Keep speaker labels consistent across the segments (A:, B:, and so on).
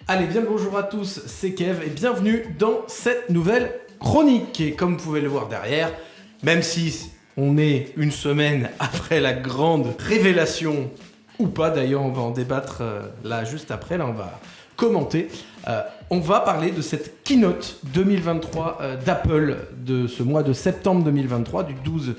A: Allez, bien le bonjour à tous, c'est Kev et bienvenue dans cette nouvelle chronique. Et comme vous pouvez le voir derrière, même si on est une semaine après la grande révélation, ou pas d'ailleurs, on va en débattre là juste après, là on va commenter. On va parler de cette keynote 2023 d'Apple de ce mois de septembre 2023, du 12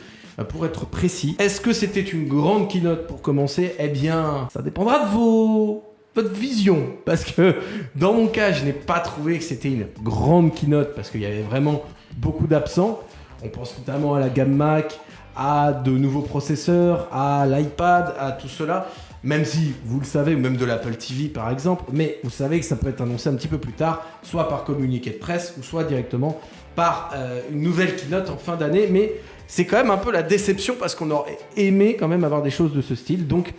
A: pour être précis. Est-ce que c'était une grande keynote pour commencer? Eh bien, ça dépendra de votre vision, parce que dans mon cas, je n'ai pas trouvé que c'était une grande keynote, parce qu'il y avait vraiment beaucoup d'absents. On pense notamment à la gamme Mac, à de nouveaux processeurs, à l'iPad, à tout cela, même si vous le savez, ou même de l'Apple TV par exemple, mais vous savez que ça peut être annoncé un petit peu plus tard, soit par communiqué de presse, ou soit directement par une nouvelle keynote en fin d'année, mais c'est quand même un peu la déception, parce qu'on aurait aimé quand même avoir des choses de ce style. Donc,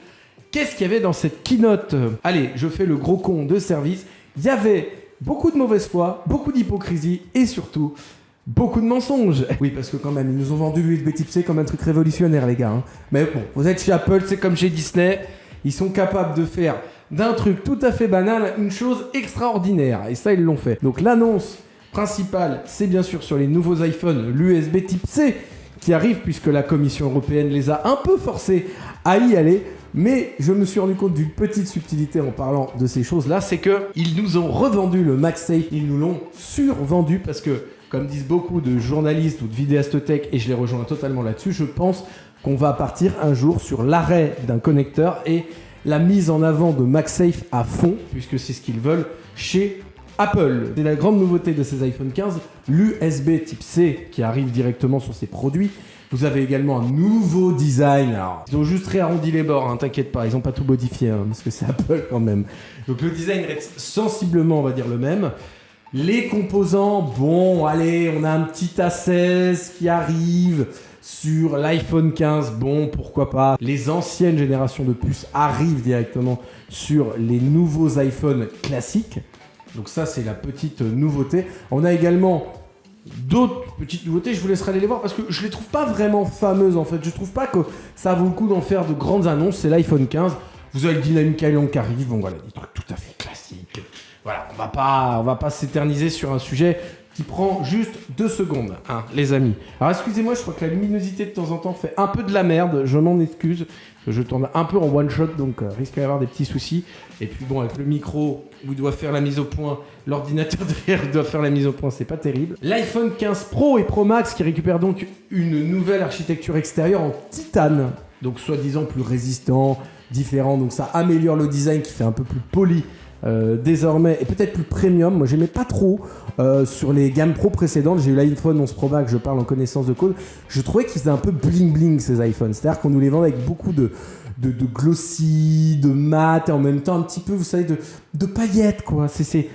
A: qu'est-ce qu'il y avait dans cette keynote? Allez, je fais le gros con de service. Il y avait beaucoup de mauvaise foi, beaucoup d'hypocrisie et surtout beaucoup de mensonges. Oui, parce que quand même, ils nous ont vendu l'USB Type C comme un truc révolutionnaire, les gars. Mais bon, vous êtes chez Apple, c'est comme chez Disney. Ils sont capables de faire d'un truc tout à fait banal une chose extraordinaire. Et ça, ils l'ont fait. Donc l'annonce principale, c'est bien sûr sur les nouveaux iPhones, l'USB Type C qui arrive, puisque la Commission européenne les a un peu forcés à y aller. Mais je me suis rendu compte d'une petite subtilité en parlant de ces choses-là, c'est qu'ils nous ont revendu le MagSafe, ils nous l'ont survendu, parce que, comme disent beaucoup de journalistes ou de vidéastes tech, et je les rejoins totalement là-dessus, je pense qu'on va partir un jour sur l'arrêt d'un connecteur et la mise en avant de MagSafe à fond, puisque c'est ce qu'ils veulent chez Apple. C'est la grande nouveauté de ces iPhone 15, l'USB Type C qui arrive directement sur ces produits. Vous avez également un nouveau design. Alors, ils ont juste réarrondi les bords, hein, t'inquiète pas, ils n'ont pas tout modifié, hein, parce que c'est Apple quand même. Donc le design reste sensiblement, on va dire, le même. Les composants, bon, allez, on a un petit A16 qui arrive sur l'iPhone 15, bon, pourquoi pas. Les anciennes générations de puces arrivent directement sur les nouveaux iPhones classiques. Donc ça, c'est la petite nouveauté. On a également d'autres petites nouveautés, je vous laisserai aller les voir parce que je les trouve pas vraiment fameuses en fait. Je trouve pas que ça vaut le coup d'en faire de grandes annonces. C'est l'iPhone 15. Vous avez le Dynamic Island qui arrive. Bon voilà, des trucs tout à fait classiques. Voilà, on va pas s'éterniser sur un sujet qui prend juste 2 secondes, hein, les amis. Alors excusez-moi, je crois que la luminosité de temps en temps fait un peu de la merde. Je m'en excuse. Je tourne un peu en one shot, donc risque d'y avoir des petits soucis. Et puis bon, avec le micro où il doit faire la mise au point, l'ordinateur derrière doit faire la mise au point, c'est pas terrible. L'iPhone 15 Pro et Pro Max qui récupère donc une nouvelle architecture extérieure en titane, donc soi-disant plus résistant, différent, donc ça améliore le design qui fait un peu plus poli désormais et peut-être plus premium. Moi j'aimais pas trop sur les gammes Pro précédentes. J'ai eu l'iPhone 11 Pro Max, je parle en connaissance de cause. Je trouvais qu'ils faisaient un peu bling bling ces iPhones, c'est-à-dire qu'on nous les vendait avec beaucoup de glossy, de mat et en même temps un petit peu, vous savez, de paillettes quoi. C'est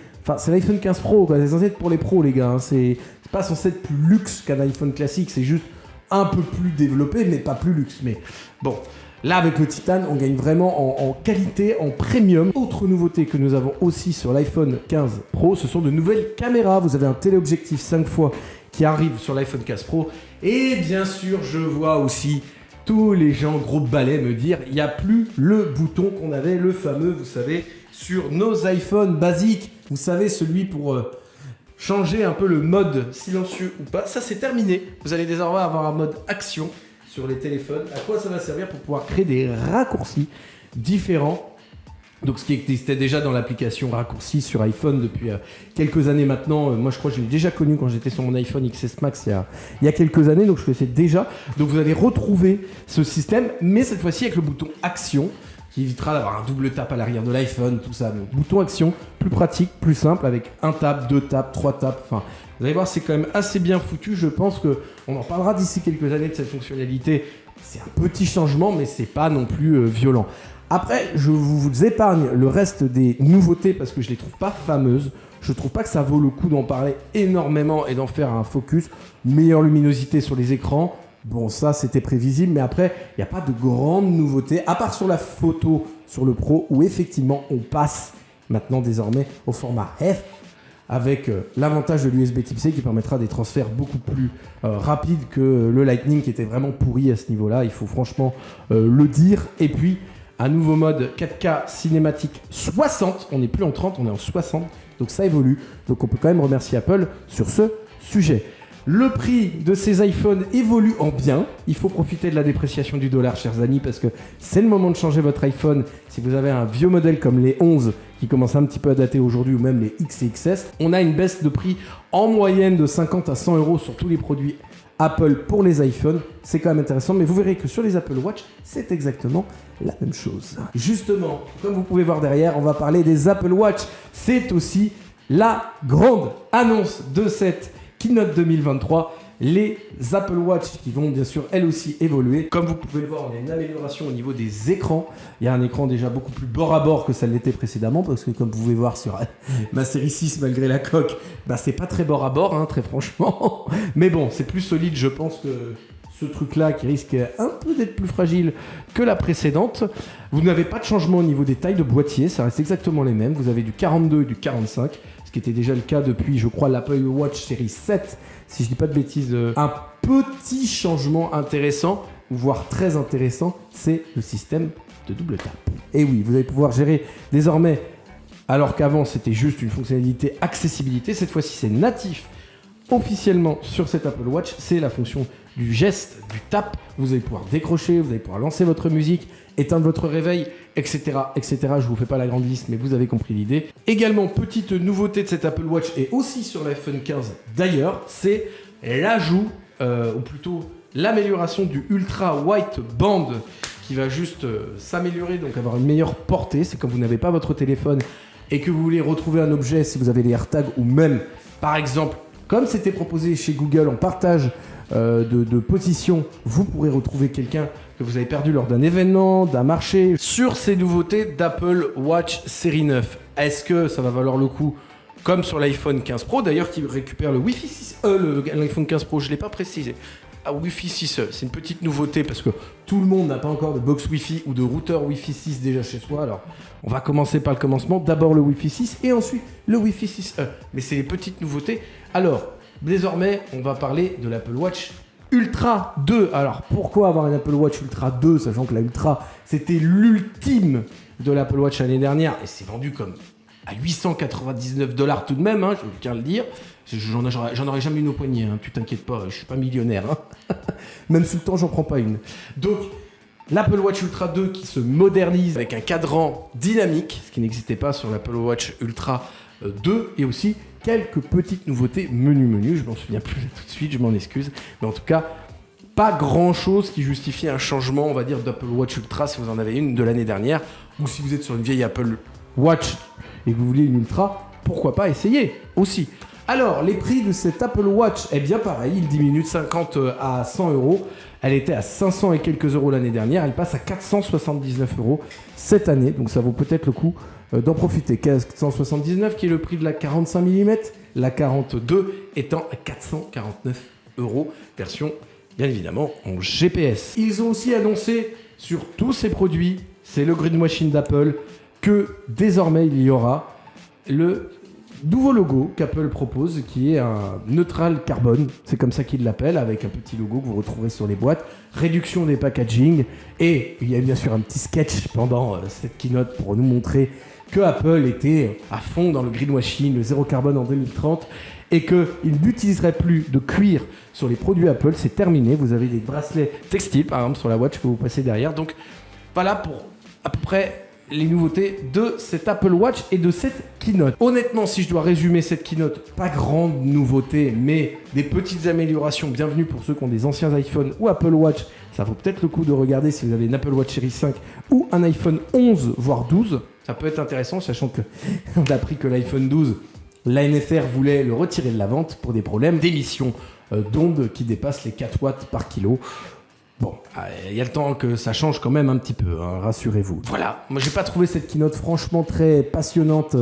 A: l'iPhone 15 Pro quoi. C'est censé être pour les pros les gars, hein. C'est pas censé être plus luxe qu'un iPhone classique, c'est juste un peu plus développé mais pas plus luxe. Mais bon, là avec le titane on gagne vraiment en qualité, en premium. Autre nouveauté que nous avons aussi sur l'iPhone 15 Pro, ce sont de nouvelles caméras. Vous avez un téléobjectif 5 fois qui arrive sur l'iPhone 15 Pro et bien sûr je vois aussi tous les gens gros balais me dire il n'y a plus le bouton qu'on avait, le fameux, vous savez, sur nos iPhones basiques. Vous savez, celui pour changer un peu le mode silencieux ou pas. Ça, c'est terminé. Vous allez désormais avoir un mode action sur les téléphones. À quoi ça va servir? Pour pouvoir créer des raccourcis différents. Donc ce qui existait déjà dans l'application raccourci sur iPhone depuis quelques années maintenant. Moi je crois que je l'ai déjà connu quand j'étais sur mon iPhone XS Max il y a quelques années, donc je le sais déjà. Donc vous allez retrouver ce système, mais cette fois-ci avec le bouton action, qui évitera d'avoir un double tap à l'arrière de l'iPhone, tout ça. Donc bouton action, plus pratique, plus simple, avec un tap, 2 taps, 3 taps, enfin... Vous allez voir, c'est quand même assez bien foutu. Je pense qu'on en parlera d'ici quelques années de cette fonctionnalité. C'est un petit changement, mais c'est pas non plus violent. Après, je vous épargne le reste des nouveautés parce que je les trouve pas fameuses. Je trouve pas que ça vaut le coup d'en parler énormément et d'en faire un focus. Meilleure luminosité sur les écrans. Bon, ça, c'était prévisible. Mais après, il n'y a pas de grandes nouveautés. À part sur la photo, sur le Pro, où effectivement, on passe maintenant désormais au format F. Avec l'avantage de l'USB Type C qui permettra des transferts beaucoup plus rapides que le Lightning qui était vraiment pourri à ce niveau-là. Il faut franchement le dire. Et puis, un nouveau mode 4K cinématique 60. On n'est plus en 30, on est en 60. Donc ça évolue. Donc on peut quand même remercier Apple sur ce sujet. Le prix de ces iPhones évolue en bien. Il faut profiter de la dépréciation du dollar, chers amis, parce que c'est le moment de changer votre iPhone. Si vous avez un vieux modèle comme les 11 qui commence un petit peu à dater aujourd'hui, ou même les X et XS, on a une baisse de prix en moyenne de 50 à 100 euros sur tous les produits Apple pour les iPhones. C'est quand même intéressant, mais vous verrez que sur les Apple Watch, c'est exactement la même chose. Justement, comme vous pouvez voir derrière, on va parler des Apple Watch. C'est aussi la grande annonce de cette Keynote 2023, les Apple Watch qui vont bien sûr elles aussi évoluer. Comme vous pouvez le voir, on a une amélioration au niveau des écrans. Il y a un écran déjà beaucoup plus bord à bord que ça l'était précédemment, parce que comme vous pouvez voir sur ma série 6, malgré la coque, c'est pas très bord à bord, hein, très franchement. Mais bon, c'est plus solide, je pense, que ce truc-là qui risque un peu d'être plus fragile que la précédente. Vous n'avez pas de changement au niveau des tailles de boîtier, ça reste exactement les mêmes. Vous avez du 42 et du 45. Qui était déjà le cas depuis, je crois, l'Apple Watch série 7, si je dis pas de bêtises. Un petit changement intéressant, voire très intéressant, c'est le système de double tap. Et oui, vous allez pouvoir gérer désormais, alors qu'avant c'était juste une fonctionnalité accessibilité, cette fois-ci c'est natif officiellement sur cette Apple Watch, c'est la fonction du geste, du tap. Vous allez pouvoir décrocher, vous allez pouvoir lancer votre musique, éteindre votre réveil, etc., etc. Je vous fais pas la grande liste, mais vous avez compris l'idée. Également, petite nouveauté de cette Apple Watch, et aussi sur l'iPhone 15 d'ailleurs, c'est l'ajout, ou plutôt l'amélioration du Ultra White Band, qui va juste s'améliorer, donc avoir une meilleure portée. C'est quand vous n'avez pas votre téléphone et que vous voulez retrouver un objet, si vous avez les AirTags, ou même, par exemple, comme c'était proposé chez Google en partage de position, vous pourrez retrouver quelqu'un que vous avez perdu lors d'un événement, d'un marché. Sur ces nouveautés d'Apple Watch série 9, est-ce que ça va valoir le coup, comme sur l'iPhone 15 Pro, d'ailleurs qui récupère le Wi-Fi 6E, l'iPhone 15 Pro, je ne l'ai pas précisé, Wi-Fi 6E, c'est une petite nouveauté parce que tout le monde n'a pas encore de box Wi-Fi ou de routeur Wi-Fi 6 déjà chez soi. Alors, on va commencer par le commencement, d'abord le Wi-Fi 6 et ensuite le Wi-Fi 6E. Mais c'est les petites nouveautés. Alors, désormais, on va parler de l'Apple Watch Ultra 2. Alors, pourquoi avoir une Apple Watch Ultra 2, sachant que la Ultra, c'était l'ultime de l'Apple Watch l'année dernière et c'est vendu comme à $899 tout de même, je tiens à le dire. J'en aurais jamais une au poignet, tu t'inquiètes pas, je suis pas millionnaire. Même sous le temps, j'en prends pas une. Donc, l'Apple Watch Ultra 2 qui se modernise avec un cadran dynamique, ce qui n'existait pas sur l'Apple Watch Ultra 2, et aussi quelques petites nouveautés menu. Je m'en souviens plus tout de suite, je m'en excuse. Mais en tout cas, pas grand-chose qui justifie un changement, on va dire, d'Apple Watch Ultra si vous en avez une de l'année dernière, ou si vous êtes sur une vieille Apple Watch et que vous voulez une Ultra, pourquoi pas essayer aussi. Alors, les prix de cette Apple Watch, est bien pareil, il diminue de 50 à 100 euros. Elle était à 500 et quelques euros l'année dernière, elle passe à 479 euros cette année, donc ça vaut peut-être le coup d'en profiter. 479 qui est le prix de la 45 mm, la 42 étant à 449 euros, version bien évidemment en GPS. Ils ont aussi annoncé sur tous ces produits, c'est le greenwashing d'Apple, que désormais il y aura le nouveau logo qu'Apple propose, qui est un neutral carbone, c'est comme ça qu'ils l'appellent, avec un petit logo que vous retrouverez sur les boîtes, réduction des packaging, et il y a bien sûr un petit sketch pendant cette keynote pour nous montrer que Apple était à fond dans le greenwashing, le zéro carbone en 2030, et qu'il n'utiliserait plus de cuir sur les produits Apple, c'est terminé. Vous avez des bracelets textiles, par exemple, sur la watch que vous passez derrière. Donc voilà pour à peu près les nouveautés de cette Apple Watch et de cette keynote. Honnêtement, si je dois résumer cette keynote, pas grande nouveauté, mais des petites améliorations. Bienvenue pour ceux qui ont des anciens iPhone ou Apple Watch. Ça vaut peut-être le coup de regarder si vous avez une Apple Watch série 5 ou un iPhone 11, voire 12. Ça peut être intéressant, sachant que on a appris que l'iPhone 12, l'ANFR voulait le retirer de la vente pour des problèmes d'émissions d'ondes qui dépassent les 4 watts par kilo. Bon, il y a le temps que ça change quand même un petit peu, rassurez-vous. Voilà, moi j'ai pas trouvé cette keynote franchement très passionnante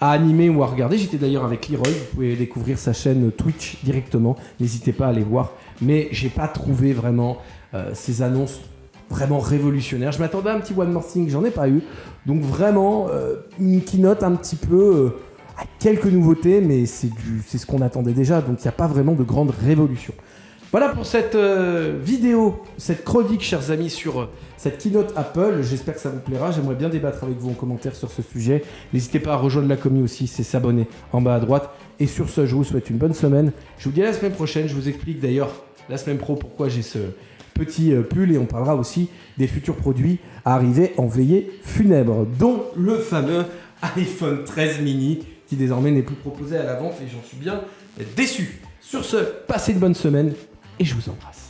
A: à animer ou à regarder. J'étais d'ailleurs avec Leroy, vous pouvez découvrir sa chaîne Twitch directement, n'hésitez pas à aller voir. Mais j'ai pas trouvé vraiment ces annonces vraiment révolutionnaires. Je m'attendais à un petit one more thing, j'en ai pas eu. Donc vraiment, une keynote un petit peu à quelques nouveautés, mais c'est ce qu'on attendait déjà, donc il n'y a pas vraiment de grande révolution. Voilà pour cette vidéo, cette chronique, chers amis, sur cette keynote Apple. J'espère que ça vous plaira. J'aimerais bien débattre avec vous en commentaire sur ce sujet. N'hésitez pas à rejoindre la commu aussi, c'est s'abonner en bas à droite. Et sur ce, je vous souhaite une bonne semaine. Je vous dis à la semaine prochaine. Je vous explique d'ailleurs la semaine pro pourquoi j'ai ce petit pull et on parlera aussi des futurs produits à arriver en veillée funèbre, dont le fameux iPhone 13 mini qui désormais n'est plus proposé à la vente et j'en suis bien déçu. Sur ce, passez une bonne semaine et je vous embrasse.